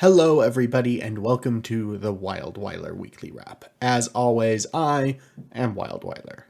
Hello, everybody, and welcome to the WildWeiler Weekly Wrap. As always, I am WildWeiler.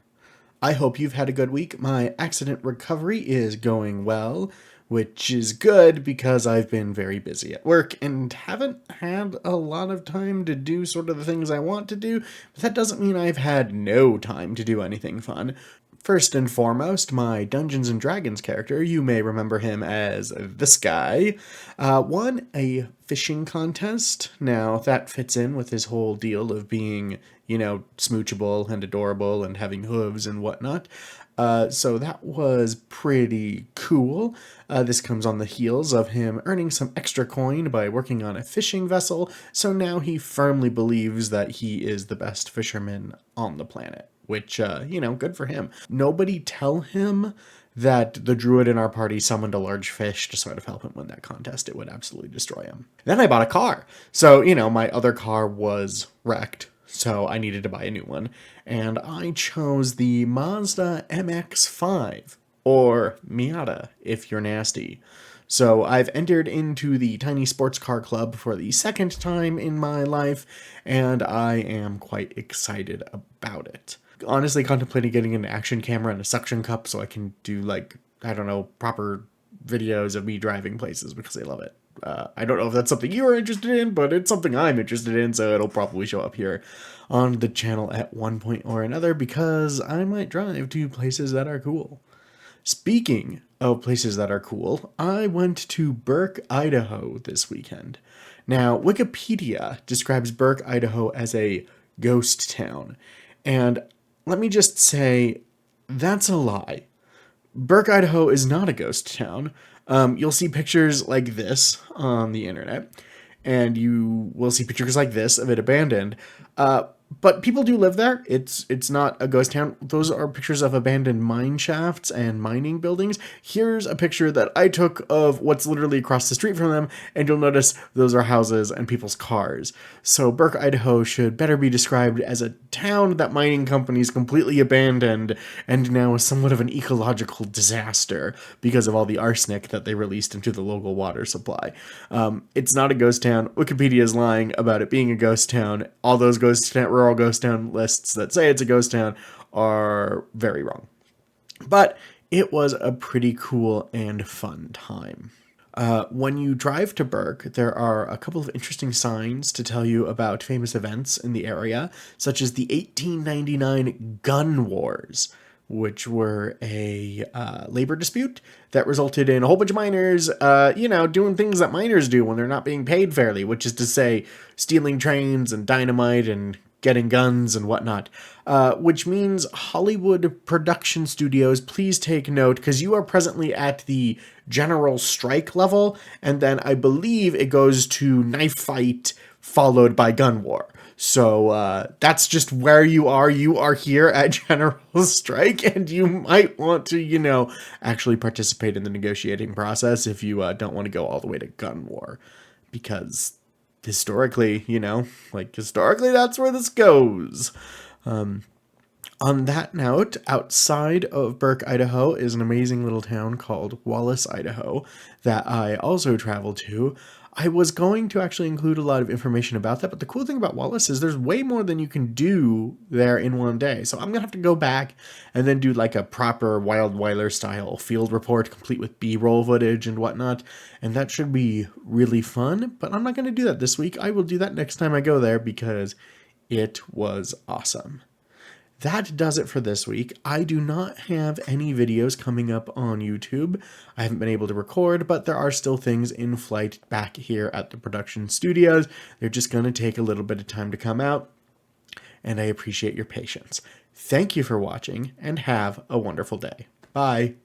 I hope you've had a good week. My accident recovery is going well, which is good because I've been very busy at work and haven't had a lot of time to do sort of the things I want to do, but that doesn't mean I've had no time to do anything fun. First and foremost, my Dungeons & Dragons character, you may remember him as this guy, won a fishing contest. Now, that fits in with his whole deal of being, smoochable and adorable and having hooves and whatnot. So that was pretty cool. This comes on the heels of him earning some extra coin by working on a fishing vessel, so now he firmly believes that he is the best fisherman on the planet. Which, good for him. Nobody tell him that the druid in our party summoned a large fish to sort of help him win that contest. It would absolutely destroy him. Then I bought a car. So, my other car was wrecked, so I needed to buy a new one. And I chose the Mazda MX-5, or Miata, if you're nasty. So I've entered into the Tiny Sports Car Club for the second time in my life, and I am quite excited about it. Honestly contemplating getting an action camera and a suction cup so I can do, proper videos of me driving places because I love it. I don't know if that's something you are interested in, but it's something I'm interested in, so it'll probably show up here on the channel at one point or another because I might drive to places that are cool. Speaking of places that are cool, I went to Burke, Idaho this weekend. Now, Wikipedia describes Burke, Idaho as a ghost town, and let me just say, that's a lie. Burke, Idaho is not a ghost town. You'll see pictures like this on the internet, and you will see pictures like this of it abandoned. But people do live there. It's not a ghost town. Those are pictures of abandoned mine shafts and mining buildings. Here's a picture that I took of what's literally across the street from them, and you'll notice those are houses and people's cars. So Burke, Idaho should better be described as a town that mining companies completely abandoned and now is somewhat of an ecological disaster because of all the arsenic that they released into the local water supply. It's not a ghost town. Wikipedia is lying about it being a ghost town. All those rural ghost town lists that say it's a ghost town are very wrong. But it was a pretty cool and fun time. When you drive to Burke, there are a couple of interesting signs to tell you about famous events in the area, such as the 1899 Gun Wars, which were a labor dispute that resulted in a whole bunch of miners, doing things that miners do when they're not being paid fairly, which is to say stealing trains and dynamite and getting guns and whatnot, which means Hollywood production studios, please take note, because you are presently at the general strike level, and then I believe it goes to knife fight followed by gun war. So that's just where you are. You are here at general strike, and you might want to, actually participate in the negotiating process if you don't want to go all the way to gun war, because historically, historically, that's where this goes. On that note, outside of Burke, Idaho is an amazing little town called Wallace, Idaho, that I also traveled to. I was going to actually include a lot of information about that, but the cool thing about Wallace is there's way more than you can do there in one day. So I'm going to have to go back and then do like a proper WildWeiler style field report, complete with B-roll footage and whatnot. And that should be really fun, but I'm not going to do that this week. I will do that next time I go there because it was awesome. That does it for this week. I do not have any videos coming up on YouTube. I haven't been able to record, but there are still things in flight back here at the production studios. They're just going to take a little bit of time to come out, and I appreciate your patience. Thank you for watching, and have a wonderful day. Bye.